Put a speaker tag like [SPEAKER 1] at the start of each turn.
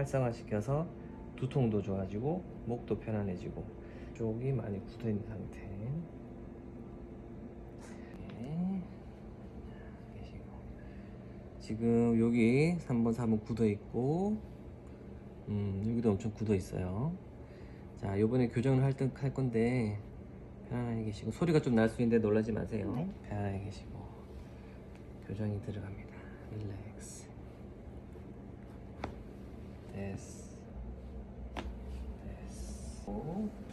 [SPEAKER 1] 활성화시켜서 두통도 좋아지고 목도 편안해지고 쪽이 많이 굳어 있는 상태. 네. 계시고. 지금 여기 3번 4번 굳어 있고 여기도 엄청 굳어 있어요. 자, 요번에 교정을 할 건데 편안하게 계시고, 소리가 좀 날 수 있는데 놀라지 마세요.
[SPEAKER 2] 네.
[SPEAKER 1] 편안하게 계시고 교정이 들어갑니다. 릴렉스. 됐어. 됐어.